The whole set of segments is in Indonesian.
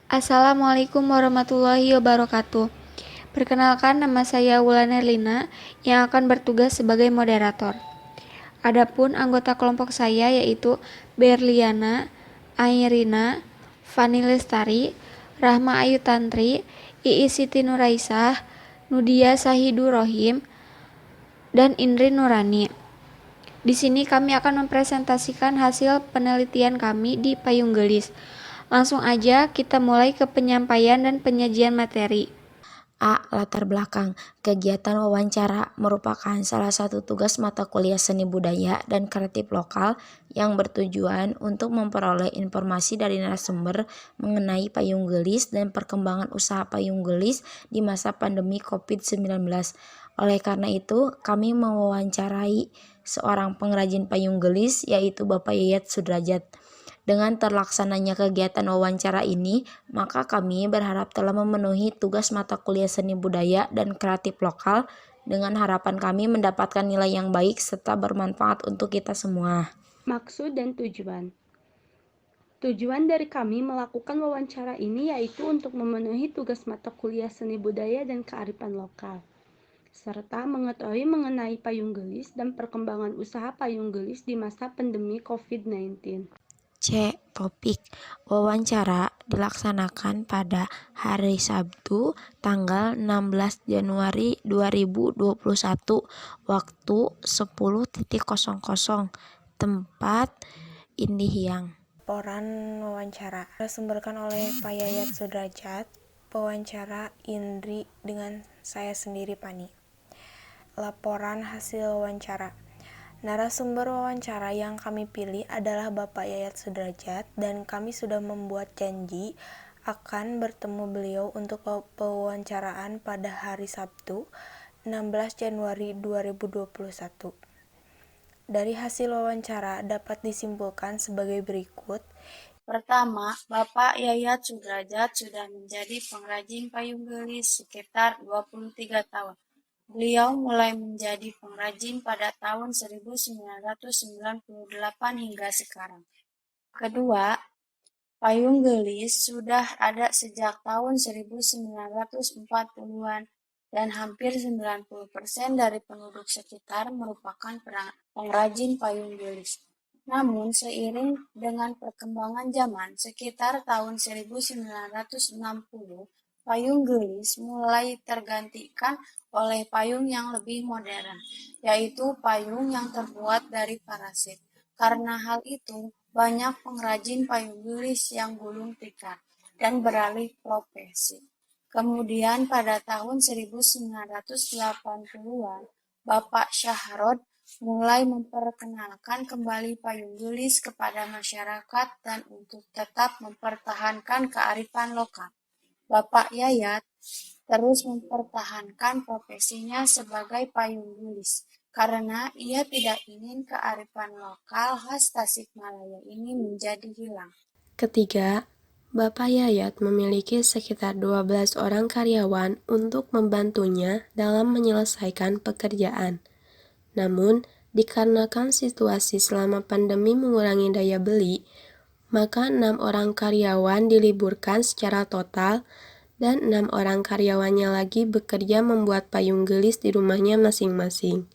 Assalamualaikum warahmatullahi wabarakatuh. Perkenalkan, nama saya Wulan Erlina yang akan bertugas sebagai moderator. Adapun anggota kelompok saya yaitu Berliana, Airina, Fani Lestari, Rahma Ayu Tantri, Iis Siti Nuraisah, Nudia Sahidu Rohim, dan Indri Nurani. Di sini kami akan mempresentasikan hasil penelitian kami di Payung Gelis. Langsung aja kita mulai ke penyampaian dan penyajian materi. A. Latar belakang. Kegiatan wawancara merupakan salah satu tugas mata kuliah seni budaya dan kreatif lokal yang bertujuan untuk memperoleh informasi dari narasumber mengenai payung gelis dan perkembangan usaha payung gelis di masa pandemi COVID-19. Oleh karena itu, kami mewawancarai seorang pengrajin payung gelis yaitu Bapak Yayat Sudrajat. Dengan terlaksananya kegiatan wawancara ini, maka kami berharap telah memenuhi tugas mata kuliah seni budaya dan kreatif lokal dengan harapan kami mendapatkan nilai yang baik serta bermanfaat untuk kita semua. Maksud dan tujuan. Tujuan dari kami melakukan wawancara ini yaitu untuk memenuhi tugas mata kuliah seni budaya dan kearifan lokal, serta mengetahui mengenai payung gelis dan perkembangan usaha payung gelis di masa pandemi COVID-19. C. Topik. Wawancara dilaksanakan pada hari Sabtu tanggal 16 Januari 2021 waktu 10.00, tempat Indihiyang. Laporan wawancara disumberkan oleh Pak Yayat Sudrajat, pewawancara Indri dengan saya sendiri Pani. Laporan hasil wawancara. Narasumber wawancara yang kami pilih adalah Bapak Yayat Sudrajat dan kami sudah membuat janji akan bertemu beliau untuk pewawancaraan pada hari Sabtu 16 Januari 2021. Dari hasil wawancara dapat disimpulkan sebagai berikut. Pertama, Bapak Yayat Sudrajat sudah menjadi pengrajin payung gelis sekitar 23 tahun. Beliau mulai menjadi pengrajin pada tahun 1998 hingga sekarang. Kedua, payung gelis sudah ada sejak tahun 1940-an dan hampir 90% dari penduduk sekitar merupakan pengrajin payung gelis. Namun seiring dengan perkembangan zaman sekitar tahun 1960, payung gelis mulai tergantikan oleh payung yang lebih modern, yaitu payung yang terbuat dari parasit. Karena hal itu, banyak pengrajin payung gelis yang gulung tikar dan beralih profesi. Kemudian pada tahun 1980-an, Bapak Syahrod mulai memperkenalkan kembali payung gelis kepada masyarakat dan untuk tetap mempertahankan kearifan lokal. Bapak Yayat terus mempertahankan profesinya sebagai payung gelis karena ia tidak ingin kearifan lokal khas Tasikmalaya ini menjadi hilang. Ketiga, Bapak Yayat memiliki sekitar 12 orang karyawan untuk membantunya dalam menyelesaikan pekerjaan. Namun, dikarenakan situasi selama pandemi mengurangi daya beli, maka 6 orang karyawan diliburkan secara total dan 6 orang karyawannya lagi bekerja membuat payung gelis di rumahnya masing-masing.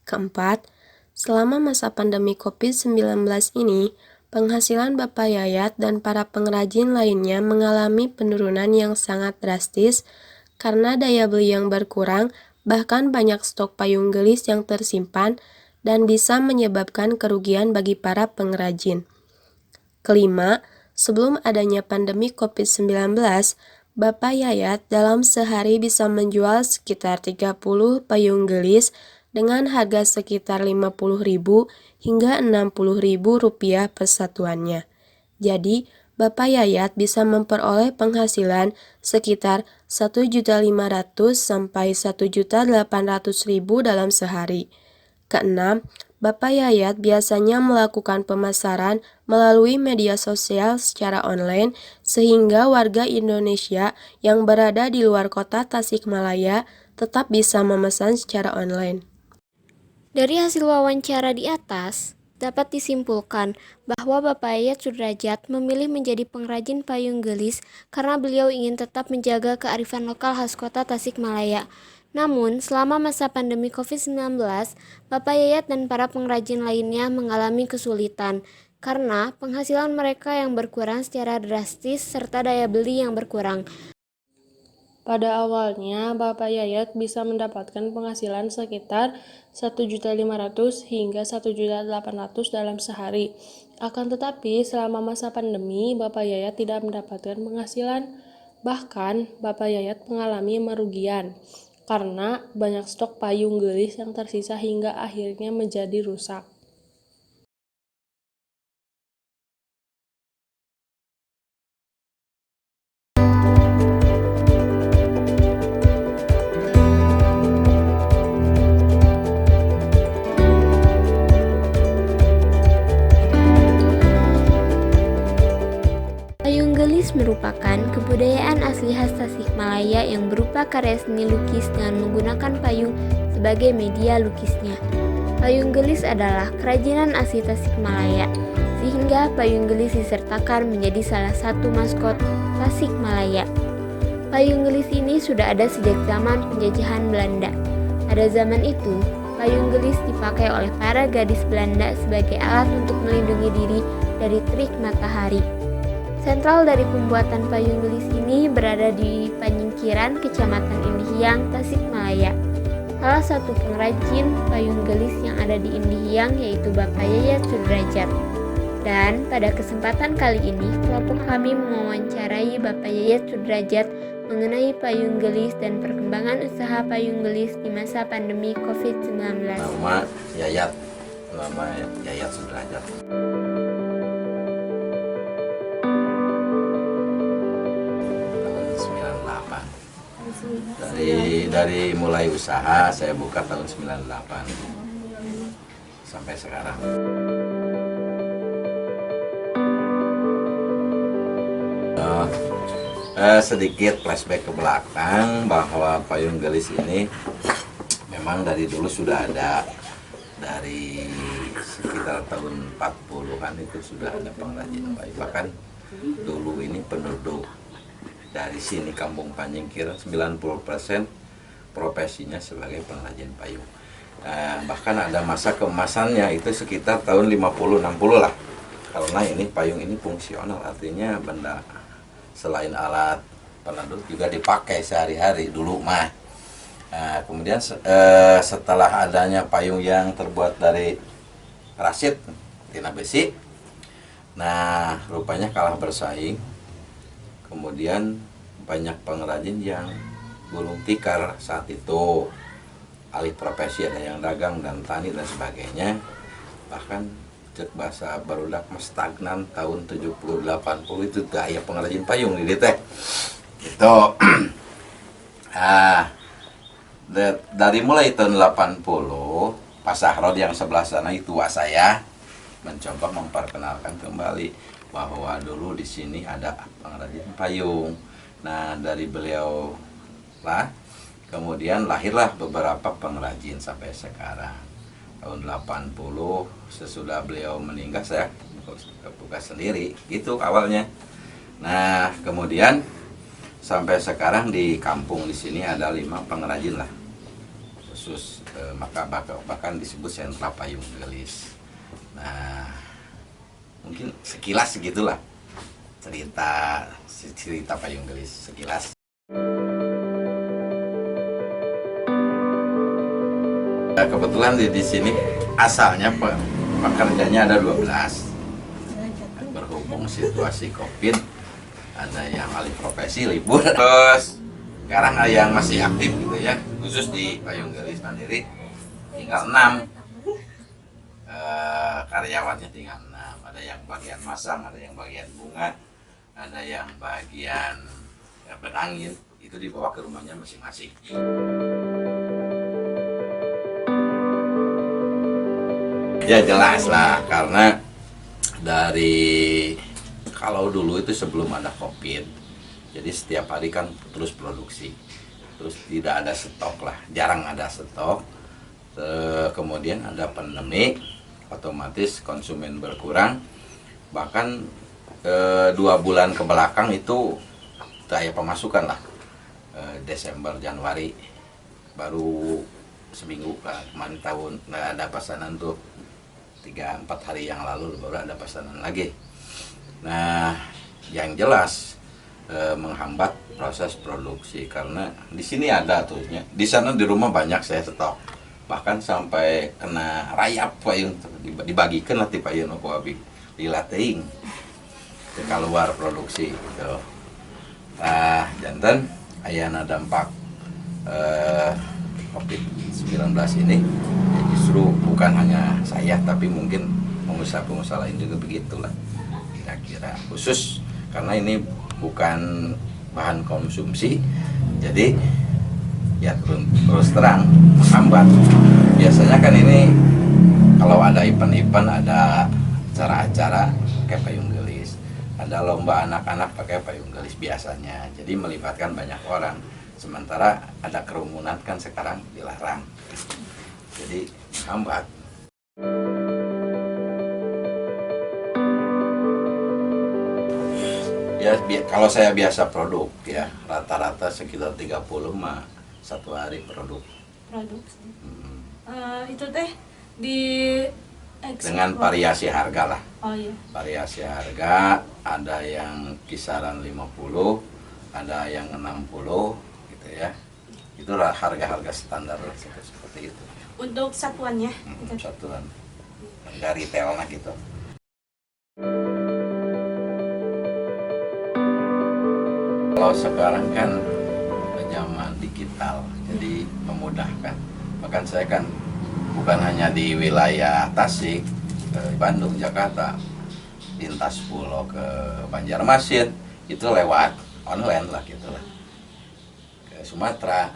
Keempat, selama masa pandemi COVID-19 ini, penghasilan Bapak Yayat dan para pengrajin lainnya mengalami penurunan yang sangat drastis karena daya beli yang berkurang, bahkan banyak stok payung gelis yang tersimpan dan bisa menyebabkan kerugian bagi para pengrajin. Kelima, sebelum adanya pandemi COVID-19, Bapak Yayat dalam sehari bisa menjual sekitar 30 payung gelis dengan harga sekitar Rp50.000 hingga Rp60.000 per satuannya. Jadi, Bapak Yayat bisa memperoleh penghasilan sekitar Rp1.500.000 sampai Rp1.800.000 dalam sehari. Keenam, Bapak Yayat biasanya melakukan pemasaran melalui media sosial secara online sehingga warga Indonesia yang berada di luar kota Tasikmalaya tetap bisa memesan secara online. Dari hasil wawancara di atas, dapat disimpulkan bahwa Bapak Yayat Sudrajat memilih menjadi pengrajin payung gelis karena beliau ingin tetap menjaga kearifan lokal khas kota Tasikmalaya. Namun, selama masa pandemi COVID-19, Bapak Yayat dan para pengrajin lainnya mengalami kesulitan karena penghasilan mereka yang berkurang secara drastis serta daya beli yang berkurang. Pada awalnya, Bapak Yayat bisa mendapatkan penghasilan sekitar 1.500.000 hingga 1.800.000 dalam sehari. Akan tetapi, selama masa pandemi, Bapak Yayat tidak mendapatkan penghasilan. Bahkan, Bapak Yayat mengalami merugian karena banyak stok payung gelis yang tersisa hingga akhirnya menjadi rusak. Payung gelis merupakan kebudayaan asli khas Tasikmalaya yang berupa karya seni lukis dengan menggunakan payung sebagai media lukisnya. Payung gelis adalah kerajinan asli Tasikmalaya, sehingga payung gelis disertakan menjadi salah satu maskot Tasikmalaya. Payung gelis ini sudah ada sejak zaman penjajahan Belanda. Pada zaman itu, payung gelis dipakai oleh para gadis Belanda sebagai alat untuk melindungi diri dari terik matahari. Sentral dari pembuatan payung gelis ini berada di Panyingkiran, Kecamatan Indihiyang, Tasikmalaya. Salah satu pengrajin payung gelis yang ada di Indihiyang yaitu Bapak Yayat Sudrajat. Dan pada kesempatan kali ini, kelompok kami mewawancarai Bapak Yayat Sudrajat mengenai payung gelis dan perkembangan usaha payung gelis di masa pandemi COVID-19. Nama Yayat Sudrajat. Dari mulai usaha saya buka tahun 98 sampai sekarang. Sedikit flashback ke belakang bahwa payung gelis ini memang dari dulu sudah ada. Dari sekitar tahun 40-an itu sudah ada pengrajin payung. Bahkan dulu ini penduduk dari sini Kampung Panyingkiran 90% profesinya sebagai pengrajin payung. Bahkan ada masa keemasannya itu sekitar tahun 50-60 lah. Karena ini payung ini fungsional, artinya benda selain alat peneduh juga dipakai sehari-hari dulu mah. Kemudian setelah adanya payung yang terbuat dari rasid tina besi, nah rupanya kalah bersaing. Kemudian banyak pengrajin yang gulung tikar saat itu, alih profesi ada yang dagang dan tani dan sebagainya. Bahkan cek bahasa barudak stagnan tahun 70-80 itu gaya pengrajin payung di teh. Itu dari mulai tahun 80 Pak Sahrod yang sebelah sana itu saya mencoba memperkenalkan kembali bahwa dulu di sini ada pengrajin payung. Nah, dari beliau lah kemudian lahirlah beberapa pengrajin sampai sekarang. Tahun 80 sesudah beliau meninggal saya buka sendiri gitu awalnya. Nah, kemudian sampai sekarang di kampung di sini ada 5 pengrajin lah khusus, maka bahkan disebut sentra payung gelis. Nah, mungkin sekilas segitulah cerita payung gelis sekilas. Kebetulan di sini asalnya pekerjanya ada 12. Berhubung situasi COVID, ada yang alih profesi libur, terus sekarang ada yang masih aktif gitu ya, khusus di payung gelis mandiri tinggal 6. Karyawannya tinggal 6. Ada yang bagian masang, ada yang bagian bunga, ada yang bagian penangin, itu dibawa ke rumahnya masing-masing. Ya jelas lah, karena dari kalau dulu itu sebelum ada COVID, jadi setiap hari kan terus produksi, terus tidak ada stok lah, jarang ada stok. Kemudian ada pandemi, otomatis konsumen berkurang. Bahkan 2 bulan ke belakang itu daya pemasukan lah. Desember, Januari baru seminggu lah, kemarin tahun ada pesanan tuh 3-4 hari yang lalu baru ada pesanan lagi. Nah, yang jelas menghambat proses produksi karena di sini ada tuhnya, di sana di rumah banyak saya stok, bahkan sampai kena rayap payung dibagikan lah ti payung aku abi dilateing keluar produksi gitu. Nah, jantan ayana dampak COVID-19 ini ya justru bukan hanya saya tapi mungkin pengusaha-pengusaha lain juga begitulah kira-kira, khusus karena ini bukan bahan konsumsi jadi ya terus terang menghambat. Biasanya kan ini kalau ada event-event, ada acara-acara pakai payung gelis, ada lomba anak-anak pakai payung gelis biasanya, jadi melibatkan banyak orang. Sementara ada kerumunan kan sekarang dilarang, jadi menghambat. Ya kalau saya biasa produk ya rata-rata sekitar 30 mah satu hari produk. Itu teh di dengan variasi harga lah. Oh iya. Variasi harga ada yang kisaran 50, ada yang 60 gitu ya. Itu harga-harga standar seperti itu. Untuk satuannya? Satuan. Harga retailnya gitu. Kalau sekarang kan zaman digital, jadi memudahkan. Bahkan saya kan bukan hanya di wilayah Tasik, Bandung, Jakarta, lintas pulau ke Banjarmasin, itu lewat online lah gitu lah. Ke Sumatera,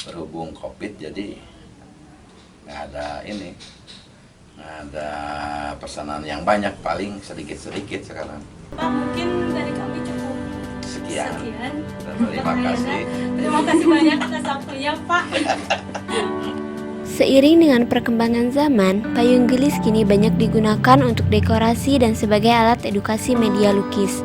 berhubung COVID jadi nggak ada ini, nggak ada pesanan yang banyak, paling sedikit-sedikit sekarang. Pak, mungkin dari kami cukup Sekian. Terima kasih banyak atas waktunya, Pak. Seiring dengan perkembangan zaman, payung gelis kini banyak digunakan untuk dekorasi dan sebagai alat edukasi media lukis.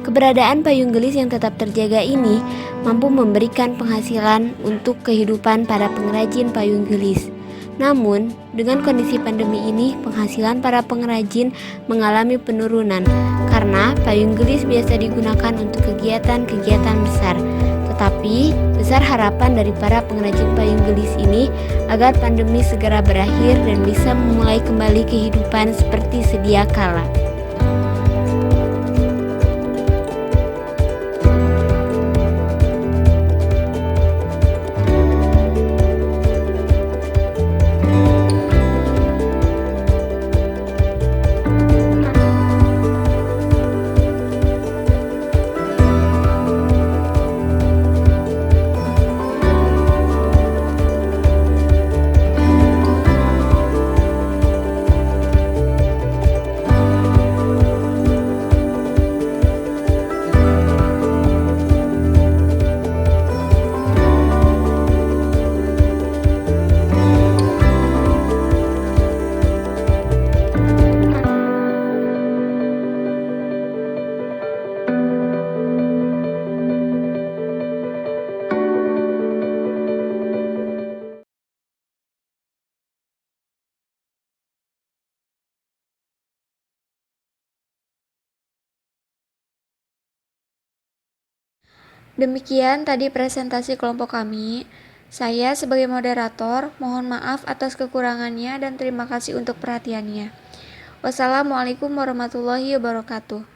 Keberadaan payung gelis yang tetap terjaga ini mampu memberikan penghasilan untuk kehidupan para pengrajin payung gelis. Namun, dengan kondisi pandemi ini, penghasilan para pengrajin mengalami penurunan karena payung gelis biasa digunakan untuk kegiatan-kegiatan besar. Tetapi, besar harapan dari para pengrajin payung gelis ini agar pandemi segera berakhir dan bisa memulai kembali kehidupan seperti sedia kala. Demikian tadi presentasi kelompok kami. Saya sebagai moderator mohon maaf atas kekurangannya dan terima kasih untuk perhatiannya. Wassalamualaikum warahmatullahi wabarakatuh.